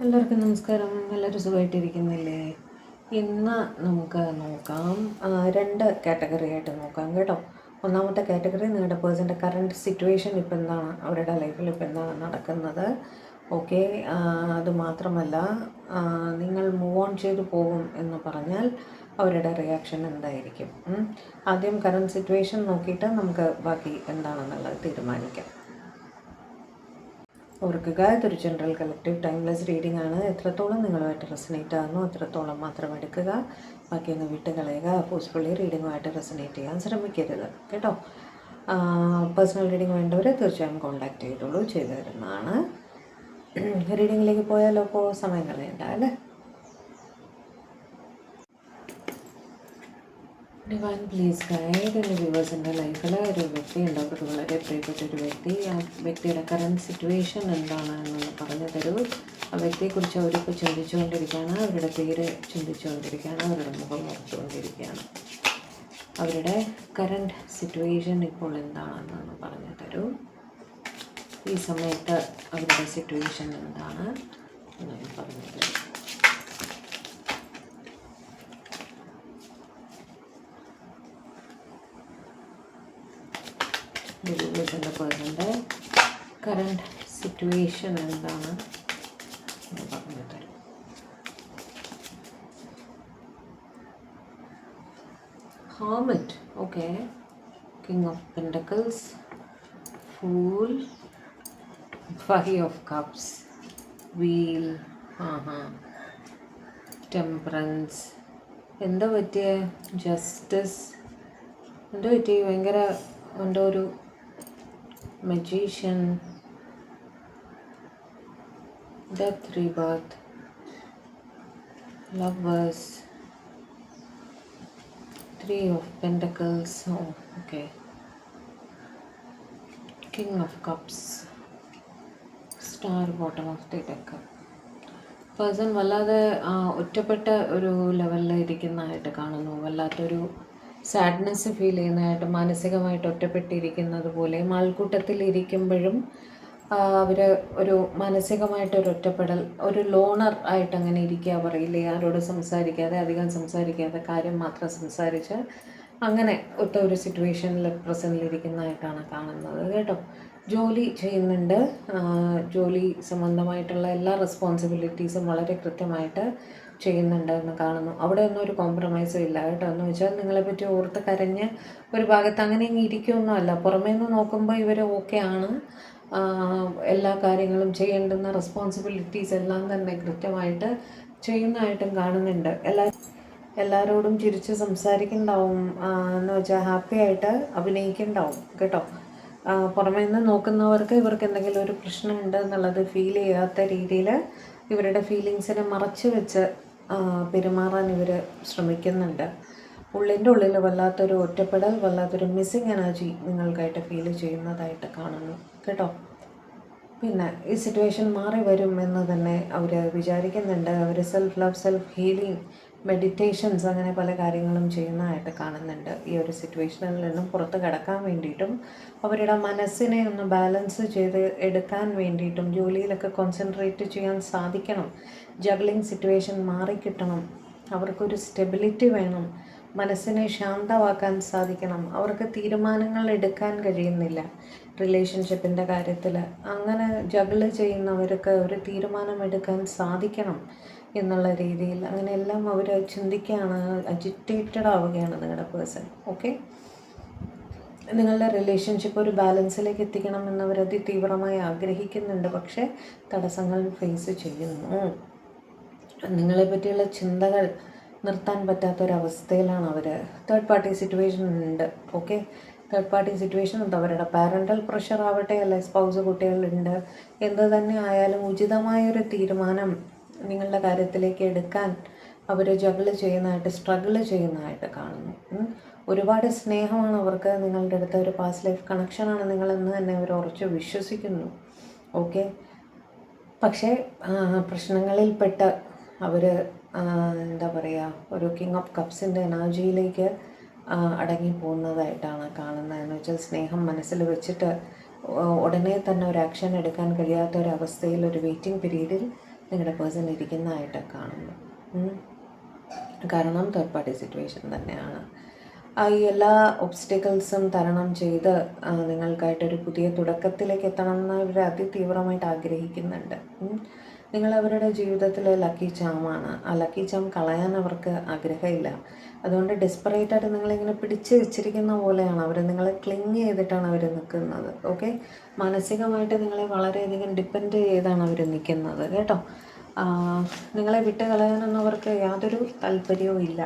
എല്ലാവർക്കും നമസ്കാരം. എല്ലാവരും സുഖമായിട്ടിരിക്കുന്നില്ലേ? ഇന്ന് നമുക്ക് നോക്കാം, രണ്ട് കാറ്റഗറി ആയിട്ട് നോക്കാം കേട്ടോ. ഒന്നാമത്തെ കാറ്റഗറി നിങ്ങളുടെ പേഴ്സൻ്റെ കറണ്ട് സിറ്റുവേഷൻ ഇപ്പോൾ എന്താണ്, അവരുടെ ലൈഫിൽ ഇപ്പോൾ എന്താണ് നടക്കുന്നത്. ഓക്കെ, അതുമാത്രമല്ല നിങ്ങൾ മൂവ് ഓൺ ചെയ്തു പോകും എന്ന് പറഞ്ഞാൽ അവരുടെ റിയാക്ഷൻ എന്തായിരിക്കും. ആദ്യം കറണ്ട് സിറ്റുവേഷൻ നോക്കിയിട്ട് നമുക്ക് ബാക്കി എന്താണെന്നുള്ളത് തീരുമാനിക്കാം. ഓർക്കുക, ഇതൊരു ജനറൽ കളക്റ്റീവ് ടൈംലെസ് റീഡിംഗ് ആണ്. എത്രത്തോളം നിങ്ങളുമായിട്ട് റെസനേറ്റ് ആകുന്നു അത്രത്തോളം മാത്രം എടുക്കുക, ബാക്കി ഒന്ന് വിട്ട് കളയുക. ഫോഴ്സ്ഫുള്ളി റീഡിങ്ങുമായിട്ട് റെസനേറ്റ് ചെയ്യാൻ ശ്രമിക്കരുത് കേട്ടോ. പേഴ്സണൽ റീഡിംഗ് വേണ്ടവർ തീർച്ചയായും കോൺടാക്റ്റ് ചെയ്തോളൂ, ചെയ്തു തരുന്നതാണ്. റീഡിങ്ങിലേക്ക് പോയാലോ? ഇപ്പോൾ സമയം കളയണ്ട അല്ലേ? Divine please guide. എൻ്റെ വ്യൂവേഴ്സിൻ്റെ ലൈഫിൽ ഒരു വ്യക്തി ഉണ്ട്, അവർക്ക് വളരെ പ്രിയപ്പെട്ട ഒരു വ്യക്തി. ആ വ്യക്തിയുടെ കറണ്ട് സിറ്റുവേഷൻ എന്താണ് എന്നൊന്ന് പറഞ്ഞു തരൂ. ആ വ്യക്തിയെക്കുറിച്ച് അവരിപ്പോൾ ചിന്തിച്ചുകൊണ്ടിരിക്കുകയാണ്, അവരുടെ പേര് ചിന്തിച്ചുകൊണ്ടിരിക്കുകയാണ്, അവരുടെ മുഖം ഓർത്തുകൊണ്ടിരിക്കുകയാണ്. അവരുടെ കറണ്ട് സിറ്റുവേഷൻ ഇപ്പോൾ എന്താണെന്നൊന്ന് പറഞ്ഞു തരൂ. ഈ സമയത്ത് അവരുടെ സിറ്റുവേഷൻ എന്താണ് എന്നൊന്ന് പറഞ്ഞു തരൂ. എൻ്റെ പേഴ്സൻ്റെ കറണ്ട് സിറ്റുവേഷൻ എന്താണ് എന്ന് പറഞ്ഞു തരും. Hermit, okay. King of pentacles, fool, five of cups, wheel, temperance. എന്താ പറ്റിയ? ജസ്റ്റിസ്. എന്താ പറ്റി? ഭയങ്കര എൻ്റെ ഒരു magician, death, rebirth, lovers, three of pentacles, okay, king of cups, star, bottom of the deck. Person വല്ലാതെ ഒറ്റപ്പെട്ട ഒരു ലെവലിൽ ഇരിക്കുന്നതായിട്ട് കാണുന്നു. വല്ലാത്തൊരു സാഡ്നെസ് ഫീൽ ചെയ്യുന്നതായിട്ട്, മാനസികമായിട്ട് ഒറ്റപ്പെട്ടിരിക്കുന്നത് പോലെ. ആൾക്കൂട്ടത്തിൽ ഇരിക്കുമ്പോഴും അവർ ഒരു മാനസികമായിട്ടൊരു ഒറ്റപ്പെടൽ, ഒരു ലോണർ ആയിട്ട് അങ്ങനെ ഇരിക്കുക പറയില്ലേ, ആരോട് സംസാരിക്കാതെ, അധികം സംസാരിക്കാതെ, കാര്യം മാത്രം സംസാരിച്ച് അങ്ങനെ ഒറ്റ ഒരു സിറ്റുവേഷനിൽ പ്രസൻറ്റിലിരിക്കുന്നതായിട്ടാണ് കാണുന്നത് കേട്ടോ. ജോലി ചെയ്യുന്നുണ്ട്, ജോലി സംബന്ധമായിട്ടുള്ള എല്ലാ റെസ്പോൺസിബിലിറ്റീസും വളരെ കൃത്യമായിട്ട് ചെയ്യുന്നുണ്ട് എന്ന് കാണുന്നു. അവിടെ ഒന്നും ഒരു കോംപ്രമൈസും ഇല്ല കേട്ടോ. എന്ന് വെച്ചാൽ നിങ്ങളെപ്പറ്റി ഓർത്ത് കരഞ്ഞ് ഒരു ഭാഗത്ത് അങ്ങനെ ഇങ്ങനെ ഇരിക്കുമൊന്നുമല്ല. പുറമേ നിന്ന് നോക്കുമ്പോൾ ഇവർ ഓക്കെ ആണ്, എല്ലാ കാര്യങ്ങളും ചെയ്യേണ്ടുന്ന റെസ്പോൺസിബിലിറ്റീസ് എല്ലാം തന്നെ കൃത്യമായിട്ട് ചെയ്യുന്നതായിട്ടും കാണുന്നുണ്ട്. എല്ലാവരോടും ചിരിച്ച് സംസാരിക്കുന്നുണ്ടാവും, എന്ന് വെച്ചാൽ ഹാപ്പി ആയിട്ട് അഭിനയിക്കുന്നുണ്ടാവും കേട്ടോ. പുറമേ നിന്ന് നോക്കുന്നവർക്ക് ഇവർക്ക് എന്തെങ്കിലും ഒരു പ്രശ്നമുണ്ട് എന്നുള്ളത് ഫീൽ ചെയ്യാത്ത രീതിയിൽ ഇവരുടെ ഫീലിങ്സിനെ മറച്ച് വെച്ച് പെരുമാറാൻ ഇവർ ശ്രമിക്കുന്നുണ്ട്. ഉള്ളിൻ്റെ ഉള്ളിൽ വല്ലാത്തൊരു ഒറ്റപ്പെടൽ, വല്ലാത്തൊരു മിസ്സിങ് എനർജി നിങ്ങൾക്കായിട്ട് ഫീൽ ചെയ്യുന്നതായിട്ട് കാണുന്നു കേട്ടോ. പിന്നെ ഈ സിറ്റുവേഷൻ മാറി വരും എന്ന് തന്നെ അവർ വിചാരിക്കുന്നുണ്ട്. അവർ self love, self healing, meditations, അങ്ങനെ പല കാര്യങ്ങളും ചെയ്യുന്നതായിട്ട് കാണുന്നുണ്ട്. ഈ ഒരു സിറ്റുവേഷനിൽ നിന്നും പുറത്ത് കടക്കാൻ വേണ്ടിയിട്ടും അവരുടെ മനസ്സിനെ ഒന്ന് ബാലൻസ് ചെയ്ത് എടുക്കാൻ വേണ്ടിയിട്ടും ജോലിയിലൊക്കെ കോൺസെൻട്രേറ്റ് ചെയ്യാൻ സാധിക്കണം. ജഗ്ലിംഗ് സിറ്റുവേഷൻ മാറിക്കിട്ടണം, അവർക്കൊരു സ്റ്റെബിലിറ്റി വേണം, മനസ്സിനെ ശാന്തമാക്കാൻ സാധിക്കണം. അവർക്ക് തീരുമാനങ്ങൾ എടുക്കാൻ കഴിയുന്നില്ല റിലേഷൻഷിപ്പിൻ്റെ കാര്യത്തിൽ. അങ്ങനെ ജഗിൾ ചെയ്യുന്നവർക്ക് ഒരു തീരുമാനമെടുക്കാൻ സാധിക്കണം എന്നുള്ള രീതിയിൽ അങ്ങനെയെല്ലാം അവർ ചിന്തിക്കുകയാണ്, അജിറ്റേറ്റഡ് ആവുകയാണ് നിങ്ങളുടെ പേഴ്സൺ. ഓക്കെ, നിങ്ങളുടെ റിലേഷൻഷിപ്പ് ഒരു ബാലൻസിലേക്ക് എത്തിക്കണം എന്നവർ അതിതീവ്രമായി ആഗ്രഹിക്കുന്നുണ്ട്. പക്ഷേ തടസ്സങ്ങൾ ഫേസ് ചെയ്യുന്നു. നിങ്ങളെ പറ്റിയുള്ള ചിന്തകൾ നിർത്താൻ പറ്റാത്തൊരവസ്ഥയിലാണ് അവർ. തേർഡ് പാർട്ടി സിറ്റുവേഷൻ ഉണ്ട്. ഓക്കെ, തേർഡ് പാർട്ടി സിറ്റുവേഷൻ ഉണ്ട്. അവരുടെ പാരൻ്റൽ പ്രഷർ ആവട്ടെ, അല്ലെ സ്പൗസ്, കുട്ടികളുണ്ട്, എന്ത് തന്നെ ആയാലും ഉചിതമായൊരു തീരുമാനം നിങ്ങളുടെ കാര്യത്തിലേക്ക് എടുക്കാൻ അവർ ജഗിൾ ചെയ്യുന്നതായിട്ട്, സ്ട്രഗിൾ ചെയ്യുന്നതായിട്ട് കാണുന്നു. ഒരുപാട് സ്നേഹമാണ് അവർക്ക് നിങ്ങളുടെ അടുത്ത്. ഒരു പാസ്റ്റ് ലൈഫ് കണക്ഷനാണ് നിങ്ങളെന്ന് തന്നെ അവർ ഉറച്ച് വിശ്വസിക്കുന്നു. ഓക്കെ, പക്ഷേ പ്രശ്നങ്ങളിൽപ്പെട്ട് അവർ എന്താ പറയുക, ഒരു കിങ് ഓഫ് കപ്സിൻ്റെ എനർജിയിലേക്ക് അടങ്ങിപ്പോകുന്നതായിട്ടാണ് കാണുന്നതെന്ന് വെച്ചാൽ സ്നേഹം മനസ്സിൽ വെച്ചിട്ട് ഉടനെ തന്നെ ഒരു ആക്ഷൻ എടുക്കാൻ കഴിയാത്ത ഒരവസ്ഥയിൽ, ഒരു വെയിറ്റിംഗ് പീരീഡിൽ നിങ്ങളുടെ പേഴ്സൺ ഇരിക്കുന്നതായിട്ട് കാണുന്നു. കാരണം തേർഡ് പാർട്ടി സിറ്റുവേഷൻ തന്നെയാണ്. ഈ എല്ലാ ഒബ്സ്റ്റക്കിൾസും തരണം ചെയ്ത് നിങ്ങൾക്കായിട്ടൊരു പുതിയ തുടക്കത്തിലേക്ക് എത്തണമെന്ന് അവർ അതിതീവ്രമായിട്ട് ആഗ്രഹിക്കുന്നുണ്ട്. നിങ്ങൾ അവരുടെ ജീവിതത്തിലെ ലക്കി ചാമാണ്. ആ ലക്കി ചാം കളയാൻ അവർക്ക് ആഗ്രഹമില്ല. അതുകൊണ്ട് ഡെസ്പറേറ്റായിട്ട് നിങ്ങളിങ്ങനെ പിടിച്ച് വെച്ചിരിക്കുന്ന പോലെയാണ് അവർ. നിങ്ങളെ ക്ലിങ് ചെയ്തിട്ടാണ് അവർ നിൽക്കുന്നത്. ഓക്കെ, മാനസികമായിട്ട് നിങ്ങളെ വളരെയധികം ഡിപ്പെൻഡ് ചെയ്താണ് അവർ നിൽക്കുന്നത് കേട്ടോ. നിങ്ങളെ വിട്ട് കളയാനൊന്നും അവർക്ക് യാതൊരു താല്പര്യവും ഇല്ല.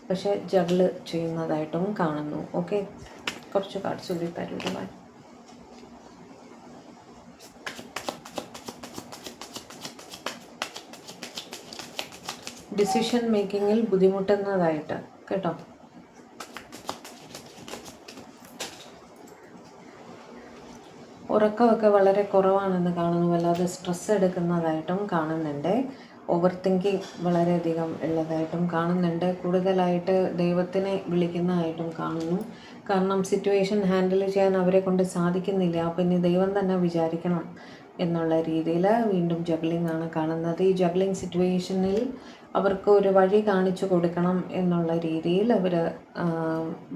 പക്ഷേ ജഗിള് ചെയ്യുന്നതായിട്ടും കാണുന്നു. ഓക്കെ, കുറച്ച് കാർഡ്സ് കൂടി തരുവാൻ. ഡിസിഷൻ മേക്കിങ്ങിൽ ബുദ്ധിമുട്ടുന്നതായിട്ട് കേട്ടോ. ഉറക്കമൊക്കെ വളരെ കുറവാണെന്ന് കാണുന്നു. വല്ലാതെ സ്ട്രെസ് എടുക്കുന്നതായിട്ടും കാണുന്നുണ്ട്. ഓവർ തിങ്കിങ് വളരെയധികം ഉള്ളതായിട്ടും കാണുന്നുണ്ട്. കൂടുതലായിട്ട് ദൈവത്തിനെ വിളിക്കുന്നതായിട്ടും കാണുന്നു. കാരണം സിറ്റുവേഷൻ ഹാൻഡിൽ ചെയ്യാൻ അവരെ കൊണ്ട് സാധിക്കുന്നില്ല. പിന്നെ ദൈവം തന്നെ വിചാരിക്കണം എന്നുള്ള രീതിയിൽ വീണ്ടും ജഗ്ലിംഗ് ആണ് കാണുന്നത്. ഈ ജഗ്ലിംഗ് സിറ്റുവേഷനിൽ അവർക്ക് ഒരു വഴി കാണിച്ചു കൊടുക്കണം എന്നുള്ള രീതിയിൽ അവർ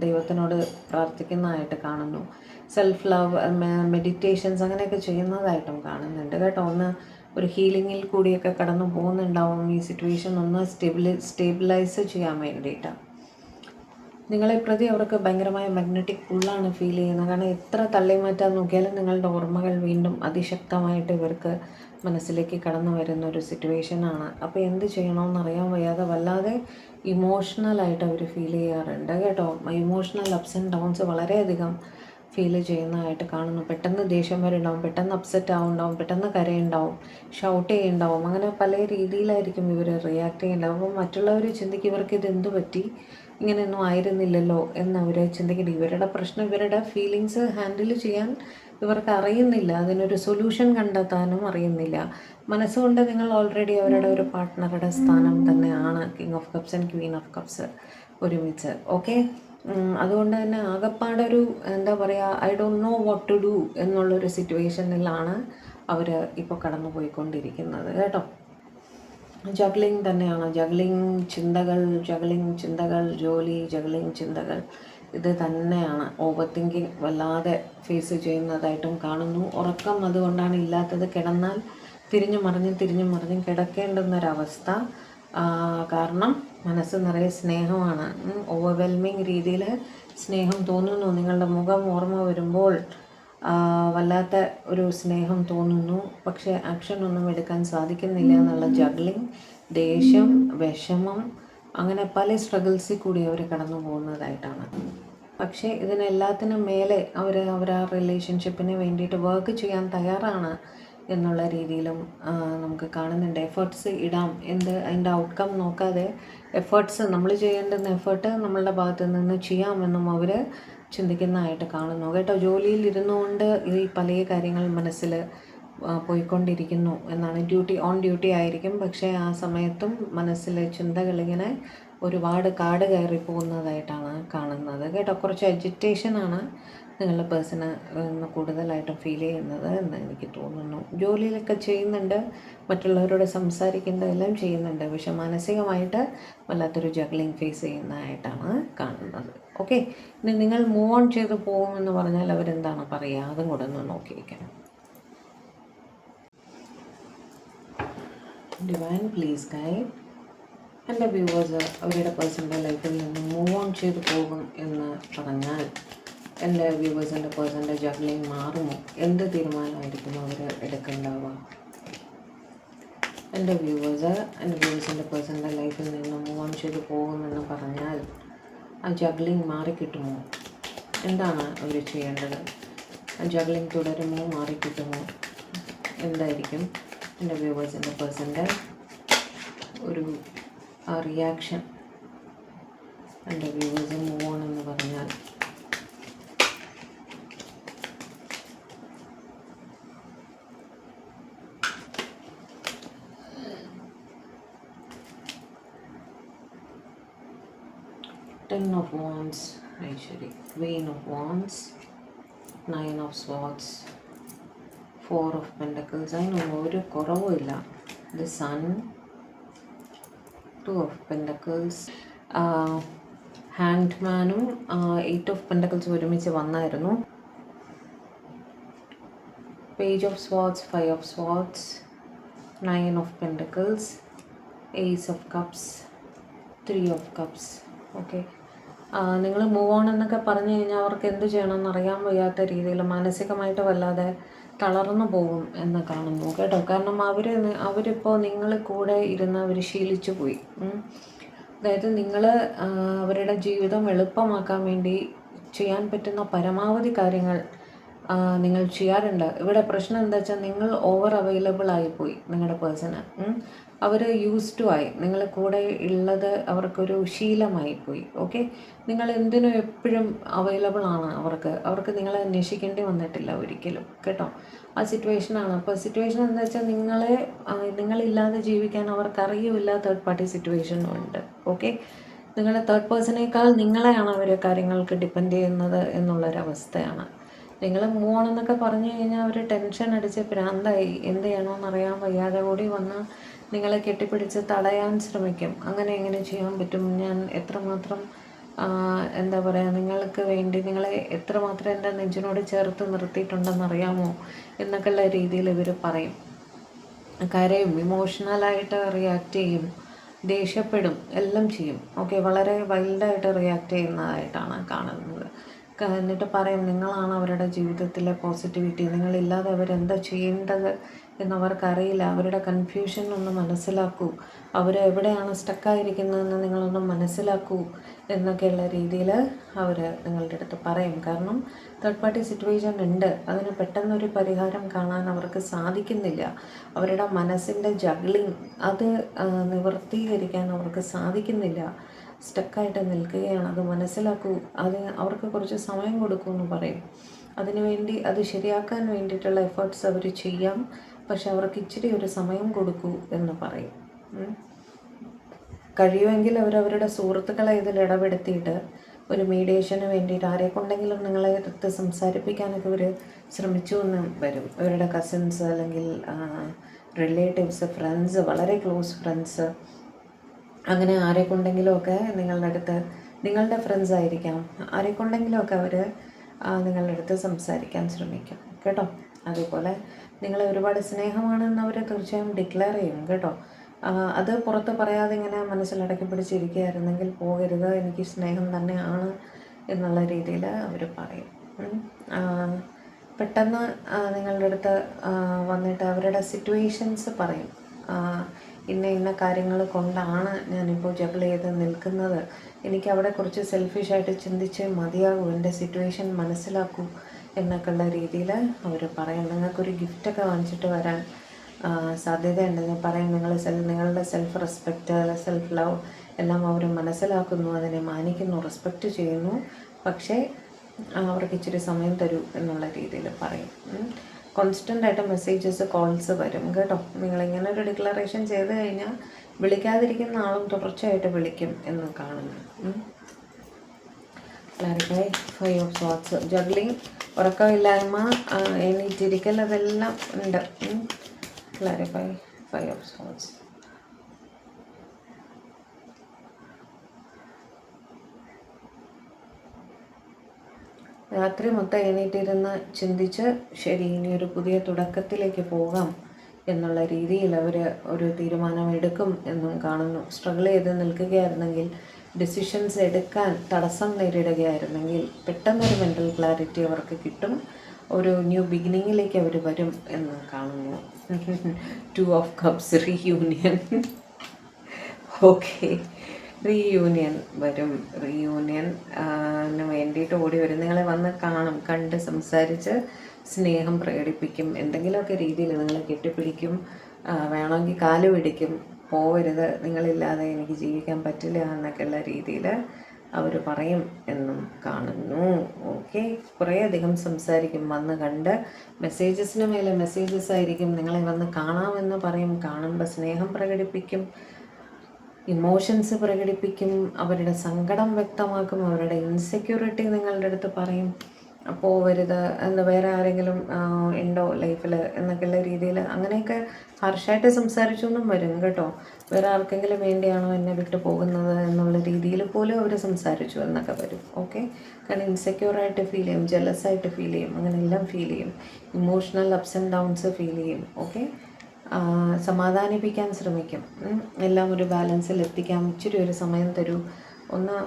ദൈവത്തിനോട് പ്രാർത്ഥിക്കുന്നതായിട്ട് കാണുന്നു. സെൽഫ് ലവ്, മെഡിറ്റേഷൻസ് അങ്ങനെയൊക്കെ ചെയ്യുന്നതായിട്ടും കാണുന്നുണ്ട് കേട്ടോ. ഒന്ന് ഒരു ഹീലിങ്ങിൽ കൂടിയൊക്കെ കടന്നു പോകുന്നുണ്ടാവും. ഈ സിറ്റുവേഷൻ ഒന്ന് സ്റ്റേബിലൈസ് ചെയ്യാൻ വേണ്ടിയിട്ടാണ്. നിങ്ങളെ പ്രതി അവർക്ക് ഭയങ്കരമായ മാഗ്നറ്റിക് പുള്ളാണ് ഫീൽ ചെയ്യുന്നത്. കാരണം എത്ര തള്ളി മാറ്റാൻ നോക്കിയാലും നിങ്ങളുടെ ഓർമ്മകൾ വീണ്ടും അതിശക്തമായിട്ട് ഇവർക്ക് മനസ്സിലേക്ക് കടന്നു വരുന്ന ഒരു സിറ്റുവേഷനാണ്. അപ്പോൾ എന്ത് ചെയ്യണമെന്ന് അറിയാൻ വയ്യാതെ വല്ലാതെ ഇമോഷണലായിട്ട് അവർ ഫീൽ ചെയ്യാറുണ്ട് കേട്ടോ. ഇമോഷണൽ അപ്സ് ആൻഡ് ഡൗൺസ് വളരെയധികം ഫീൽ ചെയ്യുന്നതായിട്ട് കാണുന്നു. പെട്ടെന്ന് ദേഷ്യം വരുന്നുണ്ടാവും, പെട്ടെന്ന് അപ്സെറ്റ് ആവുന്നുണ്ടാവും, പെട്ടെന്ന് കരയുണ്ടാവും, ഷൗട്ട് ചെയ്യുന്നുണ്ടാവും. അങ്ങനെ പല രീതിയിലായിരിക്കും ഇവർ റിയാക്ട് ചെയ്യുന്നുണ്ടാവും. അപ്പോൾ മറ്റുള്ളവർ ചിന്തിക്കും ഇവർക്ക് ഇതെന്ത് പറ്റി, ഇങ്ങനെയൊന്നും ആയിരുന്നില്ലല്ലോ എന്നവർ ചിന്തിക്കണം. ഇവരുടെ പ്രശ്നം, ഇവരുടെ ഫീലിങ്സ് ഹാൻഡിൽ ചെയ്യാൻ ഇവർക്ക് അറിയുന്നില്ല. അതിനൊരു സൊല്യൂഷൻ കണ്ടെത്താനും അറിയുന്നില്ല. മനസ്സുകൊണ്ട് നിങ്ങൾ ഓൾറെഡി അവരുടെ ഒരു പാർട്ട്ണറുടെ സ്ഥാനം തന്നെയാണ്. King of Cups and Queen of Cups ഒരുമിച്ച്. ഓക്കെ, അതുകൊണ്ട് തന്നെ ആകപ്പാടൊരു എന്താ പറയുക, I don't know what to do എന്നുള്ളൊരു സിറ്റുവേഷനിലാണ് അവർ ഇപ്പോൾ കടന്നു പോയിക്കൊണ്ടിരിക്കുന്നത് കേട്ടോ. ജഗ്ലിംഗ് തന്നെയാണ്. ജഗ്ലിംഗ് ചിന്തകൾ, ജോലി, ജഗ്ലിംഗ് ചിന്തകൾ, ഇത് തന്നെയാണ്. ഓവർ തിങ്കിങ് വല്ലാതെ ഫേസ് ചെയ്യുന്നതായിട്ടും കാണുന്നു. ഉറക്കം അതുകൊണ്ടാണ് ഇല്ലാത്തത്. കിടന്നാൽ തിരിഞ്ഞു മറിഞ്ഞും കിടക്കേണ്ടുന്നൊരവസ്ഥ. കാരണം മനസ്സ് നിറയെ സ്നേഹമാണ്. ഓവർവെൽമിങ് രീതിയിൽ സ്നേഹം തോന്നുന്നു. നിങ്ങളുടെ മുഖം ഓർമ്മ വരുമ്പോൾ വല്ലാത്ത ഒരു സ്നേഹം തോന്നുന്നു. പക്ഷേ ആക്ഷൻ ഒന്നും എടുക്കാൻ സാധിക്കുന്നില്ല എന്നുള്ള ജഗ്ലിംഗ്, ദേഷ്യം, വിഷമം, അങ്ങനെ പല സ്ട്രഗിൾസിൽ കൂടി അവർ കടന്നു പോകുന്നതായിട്ടാണ്. പക്ഷേ ഇതിനെല്ലാത്തിനും മേലെ അവർ ആ റിലേഷൻഷിപ്പിന് വേണ്ടിയിട്ട് വർക്ക് ചെയ്യാൻ തയ്യാറാണ് എന്നുള്ള രീതിയിലും നമുക്ക് കാണുന്നുണ്ട്. എഫേർട്സ് ഇടാം, അതിൻ്റെ ഔട്ട്കം നോക്കാതെ എഫേർട്സ്, നമ്മൾ ചെയ്യേണ്ടുന്ന എഫേർട്ട് നമ്മളുടെ ഭാഗത്ത് നിന്ന് ചെയ്യാമെന്നും അവർ ചിന്തിക്കുന്നതായിട്ട് കാണുന്നു കേട്ടോ. ജോലിയിൽ ഇരുന്നുകൊണ്ട് ഈ പല കാര്യങ്ങൾ മനസ്സിൽ പോയിക്കൊണ്ടിരിക്കുന്നു എന്നാണ്. ഓൺ ഡ്യൂട്ടി ആയിരിക്കും, പക്ഷേ ആ സമയത്തും മനസ്സിലെ ചിന്തകളിങ്ങനെ ഒരുപാട് കാട് കയറി പോകുന്നതായിട്ടാണ് കാണുന്നത് കേട്ടോ. കുറച്ച് എജിറ്റേഷനാണ് നിങ്ങളുടെ പേഴ്സണ് കൂടുതലായിട്ടും ഫീൽ ചെയ്യുന്നത് എന്ന് എനിക്ക് തോന്നുന്നു. ജോലിയിലൊക്കെ ചെയ്യുന്നുണ്ട്, മറ്റുള്ളവരോട് സംസാരിക്കുന്നതെല്ലാം ചെയ്യുന്നുണ്ട്, പക്ഷെ മാനസികമായിട്ട് വല്ലാത്തൊരു ജഗ്ലിംഗ് ഫേസ് ചെയ്യുന്നതായിട്ടാണ് കാണുന്നത്. ഓക്കെ, ഇനി നിങ്ങൾ മൂവ് ഓൺ ചെയ്ത് പോകുമെന്ന് പറഞ്ഞാൽ അവരെന്താണ് പറയുക, അതും കൂടെ ഒന്ന് നോക്കിയിരിക്കണം. Divine please guide. എൻ്റെ വ്യൂവേഴ്സ് അവരുടെ പേഴ്സണിൻ്റെ ലൈഫിൽ നിന്ന് മൂവ് ഓൺ ചെയ്ത് പോകും എന്ന് പറഞ്ഞാൽ എൻ്റെ വ്യൂവേഴ്സിൻ്റെ പേഴ്സണിൻ്റെ ജഗ്ലിംഗ് മാറുമോ? എന്ത് തീരുമാനമായിരിക്കും അവർ എടുക്കേണ്ടാവുക? എൻ്റെ വ്യൂവേഴ്സിൻ്റെ പേഴ്സണിൻ്റെ ലൈഫിൽ നിന്ന് മൂവ് ഓൺ ചെയ്ത് പോകുമെന്ന് പറഞ്ഞാൽ ആ ജഗ്ലിംഗ് മാറിക്കിട്ടുമോ? എന്താണ് അവർ ചെയ്യേണ്ടത്? ആ ജഗ്ലിംഗ് തുടരുമോ? മാറിക്കിട്ടുമോ? എന്തായിരിക്കും എൻ്റെ വ്യൂവേഴ്സിൻ്റെ പേഴ്സണിൻ്റെ ഒരു റിയാക്ഷൻ? എൻ്റെ വ്യൂവേഴ്സ് മൂവ് ഓൺ എന്ന് പറഞ്ഞാൽ Ten of Wands, Aishwari, Queen of Wands, Nine of Swords, Four of Pentacles. അതിനൊന്നും ഒരു കുറവുമില്ല. the Sun, Two of Pentacles, Hanged Manum, Eight of Pentacles ഒരുമിച്ച് വന്നായിരുന്നു. Page of Swords, Five of Swords, Nine of Pentacles, Ace of Cups, Three of Cups. Okay, നിങ്ങൾ move on എന്നൊക്കെ പറഞ്ഞു കഴിഞ്ഞാൽ അവർക്ക് എന്ത് ചെയ്യണമെന്ന് അറിയാൻ വയ്യാത്ത രീതിയിൽ മാനസികമായിട്ട് വല്ലാതെ തളർന്നു പോകും എന്ന് കാണുന്നു കേട്ടോ. കാരണം അവരിപ്പോൾ നിങ്ങൾ കൂടെ ഇരുന്ന് അവർ ശീലിച്ചു പോയി. അതായത് നിങ്ങൾ അവരുടെ ജീവിതം എളുപ്പമാക്കാൻ വേണ്ടി ചെയ്യാൻ പറ്റുന്ന പരമാവധി കാര്യങ്ങൾ നിങ്ങൾ ചെയ്യാറുണ്ട്. ഇവിടെ പ്രശ്നം എന്താ വെച്ചാൽ നിങ്ങൾ ഓവർ അവൈലബിൾ ആയിപ്പോയി നിങ്ങളുടെ പേഴ്സണ്. അവർ യൂസ് ടു ആയി, നിങ്ങൾ കൂടെ ഉള്ളത് അവർക്കൊരു ശീലമായിപ്പോയി. ഓക്കെ, നിങ്ങൾ എന്തിനും എപ്പോഴും അവൈലബിൾ ആണ് അവർക്ക് നിങ്ങളെ അന്വേഷിക്കേണ്ടി വന്നിട്ടില്ല ഒരിക്കലും കേട്ടോ. ആ സിറ്റുവേഷനാണ്. അപ്പോൾ സിറ്റുവേഷൻ എന്താ വെച്ചാൽ നിങ്ങളില്ലാതെ ജീവിക്കാൻ അവർക്കറിയില്ല. തേർഡ് പാർട്ടി സിറ്റുവേഷനും ഉണ്ട്. ഓക്കെ, നിങ്ങളുടെ തേർഡ് പേഴ്സണേക്കാൾ നിങ്ങളെയാണ് അവർ കാര്യങ്ങൾക്ക് ഡിപ്പെൻഡ് ചെയ്യുന്നത് എന്നുള്ളൊരവസ്ഥയാണ്. നിങ്ങൾ മൂവ് ഓൺ എന്നൊക്കെ പറഞ്ഞു കഴിഞ്ഞാൽ അവർ ടെൻഷൻ അടിച്ച് ഭ്രാന്തായി എന്ത് ചെയ്യണമെന്ന് അറിയാൻ വയ്യാതെ കൂടി വന്ന് നിങ്ങളെ കെട്ടിപ്പിടിച്ച് തടയാൻ ശ്രമിക്കും. അങ്ങനെ എങ്ങനെ ചെയ്യാൻ പറ്റും? ഞാൻ എത്രമാത്രം എന്താ പറയുക, നിങ്ങൾക്ക് വേണ്ടി നിങ്ങളെ എത്രമാത്രം എൻ്റെ നെഞ്ചിനോട് ചേർത്ത് നിർത്തിയിട്ടുണ്ടെന്നറിയാമോ എന്നൊക്കെയുള്ള രീതിയിൽ ഇവർ പറയും. കരയും, ഇമോഷണലായിട്ട് റിയാക്ട് ചെയ്യും, ദേഷ്യപ്പെടും, എല്ലാം ചെയ്യും. ഓക്കെ, വളരെ വൈൽഡായിട്ട് റിയാക്ട് ചെയ്യുന്നതായിട്ടാണ് കാണുന്നത്. എന്നിട്ട് പറയും നിങ്ങളാണ് അവരുടെ ജീവിതത്തിലെ പോസിറ്റിവിറ്റി, നിങ്ങളില്ലാതെ അവരെന്താ ചെയ്യേണ്ടത് എന്നവർക്കറിയില്ല. അവരുടെ കൺഫ്യൂഷൻ ഒന്ന് മനസ്സിലാക്കൂ, അവർ എവിടെയാണ് സ്റ്റക്കായിരിക്കുന്നതെന്ന് നിങ്ങളൊന്ന് മനസ്സിലാക്കൂ എന്നൊക്കെയുള്ള രീതിയിൽ അവർ നിങ്ങളുടെ അടുത്ത് പറയും. കാരണം തേർഡ് പാർട്ടി സിറ്റുവേഷൻ ഉണ്ട്, അതിന് പെട്ടെന്നൊരു പരിഹാരം കാണാൻ അവർക്ക് സാധിക്കുന്നില്ല. അവരുടെ മനസ്സിൻ്റെ ജഗ്ലിങ് അത് നിവർത്തീകരിക്കാൻ അവർക്ക് സാധിക്കുന്നില്ല. സ്റ്റക്കായിട്ട് നിൽക്കുകയാണ്. അത് മനസ്സിലാക്കൂ, അവർക്ക് കുറച്ച് സമയം കൊടുക്കുമെന്ന് പറയും. അതിനുവേണ്ടി അത് ശരിയാക്കാൻ വേണ്ടിയിട്ടുള്ള എഫേർട്സ് അവർ ചെയ്യാം, പക്ഷെ അവർക്ക് ഇച്ചിരി ഒരു സമയം കൊടുക്കൂ എന്ന് പറയും. കഴിയുമെങ്കിൽ അവരവരുടെ സുഹൃത്തുക്കളെ ഇതിൽ ഇടപെടുത്തിയിട്ട് ഒരു മീഡിയേഷന് വേണ്ടിയിട്ട് ആരെക്കൊണ്ടെങ്കിലും നിങ്ങളെ എടുത്ത് സംസാരിപ്പിക്കാനൊക്കെ ഇവർ ശ്രമിച്ചു എന്ന് വരും. അവരുടെ കസിൻസ് അല്ലെങ്കിൽ റിലേറ്റീവ്സ്, ഫ്രണ്ട്സ്, വളരെ ക്ലോസ് ഫ്രണ്ട്സ്, അങ്ങനെ ആരെക്കൊണ്ടെങ്കിലുമൊക്കെ നിങ്ങളുടെ അടുത്ത്, നിങ്ങളുടെ ഫ്രണ്ട്സ് ആയിരിക്കാം, ആരെക്കൊണ്ടെങ്കിലുമൊക്കെ അവർ നിങ്ങളുടെ അടുത്ത് സംസാരിക്കാൻ ശ്രമിക്കും കേട്ടോ. അതേപോലെ നിങ്ങളെ ഒരുപാട് സ്നേഹമാണെന്ന് അവർ തീർച്ചയായും ഡിക്ലെയർ ചെയ്യും കേട്ടോ. അത് പുറത്ത് പറയാതെ ഇങ്ങനെ മനസ്സിലടക്കി പിടിച്ചിരിക്കുകയായിരുന്നെങ്കിൽ പോകരുത്, എനിക്ക് സ്നേഹം തന്നെയാണ് എന്നുള്ള രീതിയിൽ അവർ പറയും. പെട്ടെന്ന് നിങ്ങളുടെ അടുത്ത് വന്നിട്ട് അവരുടെ സിറ്റുവേഷൻസ് പറയും. ഇന്ന കാര്യങ്ങൾ കൊണ്ടാണ് ഞാനിപ്പോൾ ജഗിൾ ചെയ്ത് നിൽക്കുന്നത്, എനിക്ക് അവിടെ കുറച്ച് സെൽഫിഷായിട്ട് ചിന്തിച്ച് മതിയാകൂ, എൻ്റെ സിറ്റുവേഷൻ മനസ്സിലാക്കൂ എന്നൊക്കെയുള്ള രീതിയിൽ അവർ പറയും. നിങ്ങൾക്കൊരു ഗിഫ്റ്റൊക്കെ വാങ്ങിച്ചിട്ട് വരാൻ സാധ്യതയുണ്ടെന്ന് പറയും. നിങ്ങളുടെ സെൽഫ് റെസ്പെക്റ്റ്, സെൽഫ് ലവ് എല്ലാം അവർ മനസ്സിലാക്കുന്നു, അതിനെ മാനിക്കുന്നു, റെസ്പെക്റ്റ് ചെയ്യുന്നു. പക്ഷേ അവർക്ക് ഇച്ചിരി സമയം തരൂ എന്നുള്ള രീതിയിൽ പറയും. കോൺസ്റ്റൻ്റായിട്ട് മെസ്സേജസ്, കോൾസ് വരും കേട്ടോ. നിങ്ങളിങ്ങനെ ഒരു ഡിക്ലറേഷൻ ചെയ്ത് കഴിഞ്ഞാൽ വിളിക്കാതിരിക്കുന്ന ആളും തുടർച്ചയായിട്ട് വിളിക്കും എന്ന് കാണുന്നു. Clarify, five of sorts, juggling, ഉറക്കമില്ലായ്മ, എണീറ്റിരിക്കൽ, അതെല്ലാം ഉണ്ട്. Clarify, five of sorts. രാത്രി മൊത്തം എണീറ്റിരുന്ന് ചിന്തിച്ച് ശരി ഇനിയൊരു പുതിയ തുടക്കത്തിലേക്ക് പോകാം എന്നുള്ള രീതിയിൽ അവർ ഒരു തീരുമാനം എടുക്കും എന്നും കാണുന്നു. സ്ട്രഗിൾ ചെയ്ത് നിൽക്കുകയായിരുന്നെങ്കിൽ, ഡിസിഷൻസ് എടുക്കാൻ തടസ്സം നേരിടുകയായിരുന്നെങ്കിൽ പെട്ടെന്നൊരു മെൻ്റൽ ക്ലാരിറ്റി അവർക്ക് കിട്ടും. ഒരു ന്യൂ ബിഗിനിങ്ങിലേക്ക് അവർ വരും എന്ന് കാണുന്നു. 2 of cups, reunion. Okay, reunion വരും. റീയൂണിയന് വേണ്ടിയിട്ട് ഓടി വരും, നിങ്ങളെ വന്ന് കാണും, കണ്ട് സംസാരിച്ച് സ്നേഹം പ്രകടിപ്പിക്കും, എന്തെങ്കിലുമൊക്കെ രീതിയിൽ നിങ്ങളെ കെട്ടിപ്പിടിക്കും, വേണമെങ്കിൽ കാല് പിടിക്കും, പോവരുത്, നിങ്ങളില്ലാതെ എനിക്ക് ജീവിക്കാൻ പറ്റില്ല എന്നൊക്കെയുള്ള രീതിയിൽ അവർ പറയും എന്നും കാണുന്നു. ഓക്കെ, കുറേയധികം സംസാരിക്കും, വന്ന് കണ്ട് മെസ്സേജസിന് മേലെ മെസ്സേജസ് ആയിരിക്കും, നിങ്ങളെ വന്ന് കാണാമെന്ന് പറയും, കാണുമ്പോൾ സ്നേഹം പ്രകടിപ്പിക്കും, ഇമോഷൻസ് പ്രകടിപ്പിക്കും, അവരുടെ സങ്കടം വ്യക്തമാക്കും, അവരുടെ ഇൻസെക്യൂരിറ്റി നിങ്ങളുടെ അടുത്ത് പറയും. പോവരുത് എന്ന് വേറെ ആരെങ്കിലും ഉണ്ടോ ലൈഫിൽ എന്നൊക്കെയുള്ള രീതിയിൽ അങ്ങനെയൊക്കെ ഹാർഷായിട്ട് സംസാരിച്ചൊന്നും വരും കേട്ടോ. വേറെ ആർക്കെങ്കിലും വേണ്ടിയാണോ എന്നെ വിട്ടു പോകുന്നത് എന്നുള്ള രീതിയിൽ പോലും അവർ സംസാരിച്ചു എന്നൊക്കെ വരും. ഓക്കെ, കാരണം ഇൻസെക്യൂറായിട്ട് ഫീൽ ചെയ്യും, ജെലസായിട്ട് ഫീൽ ചെയ്യും, അങ്ങനെയെല്ലാം ഫീൽ ചെയ്യും, emotional ups and downs feel ചെയ്യും. ഓക്കെ, സമാധാനിപ്പിക്കാൻ ശ്രമിക്കും, എല്ലാം ഒരു ബാലൻസിൽ എത്തിക്കാൻ ഇച്ചിരി ഒരു സമയം തരൂ,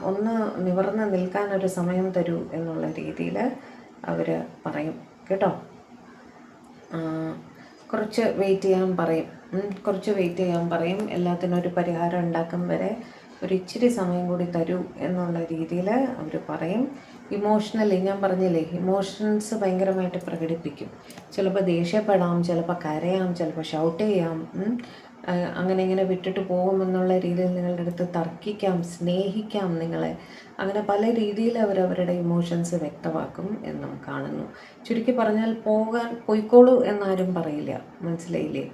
ഒന്ന് നിവർന്ന് നിൽക്കാനൊരു സമയം തരൂ എന്നുള്ള രീതിയിൽ അവർ പറയും കേട്ടോ. കുറച്ച് വെയിറ്റ് ചെയ്യാൻ പറയും, എല്ലാത്തിനും ഒരു പരിഹാരം ഉണ്ടാക്കും വരെ ഒരു ഇച്ചിരി സമയം കൂടി തരൂ എന്നുള്ള രീതിയിൽ അവർ പറയും. ഇമോഷണലി ഞാൻ പറഞ്ഞില്ലേ, ഇമോഷൻസ് ഭയങ്കരമായിട്ട് പ്രകടിപ്പിക്കും. ചിലപ്പോൾ ദേഷ്യപ്പെടാം, ചിലപ്പോൾ കരയാം, ചിലപ്പോൾ ഷൗട്ട് ചെയ്യാം, അങ്ങനെ ഇങ്ങനെ വിട്ടിട്ട് പോകുമെന്നുള്ള രീതിയിൽ നിങ്ങളുടെ അടുത്ത് തർക്കിക്കാം, സ്നേഹിക്കാം നിങ്ങളെ, അങ്ങനെ പല രീതിയിൽ അവരവരുടെ ഇമോഷൻസ് വ്യക്തമാക്കും എന്നും കാണുന്നു. ചുരുക്കി പറഞ്ഞാൽ പോയിക്കോളൂ എന്നാരും പറയില്ല, മനസ്സിലായില്ലേ?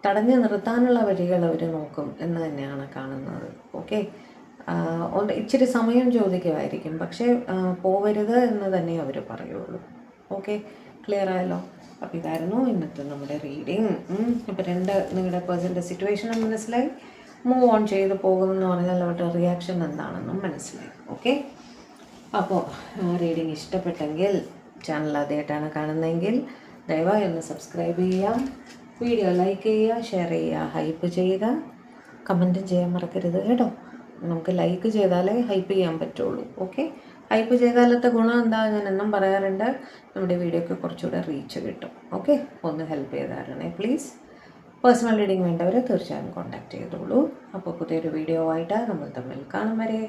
തടഞ്ഞു നിർത്താനുള്ള വഴികൾ അവർ നോക്കും എന്ന് തന്നെയാണ് കാണുന്നത്. ഓക്കെ, ഇച്ചിരി സമയം ചോദിക്കുമായിരിക്കും, പക്ഷേ പോവരുത് എന്ന് തന്നെ അവർ പറയുള്ളൂ. ഓക്കെ, ക്ലിയർ ആയല്ലോ? അപ്പോൾ ഇതായിരുന്നു ഇന്നത്തെ നമ്മുടെ റീഡിങ്. അപ്പോൾ നിങ്ങളുടെ പേഴ്സൻ്റെ സിറ്റുവേഷനും മനസ്സിലായി, മൂവ് ഓൺ ചെയ്ത് പോകുമെന്ന് പറഞ്ഞാൽ അവരുടെ റിയാക്ഷൻ എന്താണെന്നും മനസ്സിലായി. ഓക്കെ, അപ്പോൾ റീഡിങ് ഇഷ്ടപ്പെട്ടെങ്കിൽ, ചാനൽ ആദ്യമായിട്ടാണ് കാണുന്നതെങ്കിൽ ദയവായി ഒന്ന് സബ്സ്ക്രൈബ് ചെയ്യുക, വീഡിയോ ലൈക്ക് ചെയ്യുക, ഷെയർ ചെയ്യുക, ഹൈപ്പ് ചെയ്യുക, കമൻറ്റും ചെയ്യാൻ മറക്കരുത് കേട്ടോ. നമുക്ക് ലൈക്ക് ചെയ്താലേ ഹൈപ്പ് ചെയ്യാൻ പറ്റുള്ളൂ. ഓക്കെ, ഹൈപ്പ് ചെയ്താലത്തെ ഗുണം എന്താ, ഞാൻ എന്നും പറയാറുണ്ട്, നമ്മുടെ വീഡിയോയ്ക്ക് കുറച്ചുകൂടെ റീച്ച് കിട്ടും. ഓക്കെ, ഒന്ന് ഹെൽപ്പ് ചെയ്താരണേ പ്ലീസ്. പേഴ്സണൽ റീഡിങ് വേണ്ടവർ തീർച്ചയായും കോൺടാക്ട് ചെയ്തോളൂ. അപ്പോൾ പുതിയൊരു വീഡിയോ ആയിട്ട് നമ്മൾ തമ്മിൽ കാണും വരെ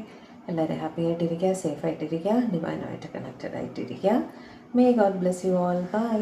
എല്ലാവരും ഹാപ്പി ആയിട്ടിരിക്കുക, സേഫ് ആയിട്ടിരിക്കുക, ഡിവൈനുമായിട്ട് കണക്റ്റഡ് ആയിട്ടിരിക്കുക. May God bless you all. By.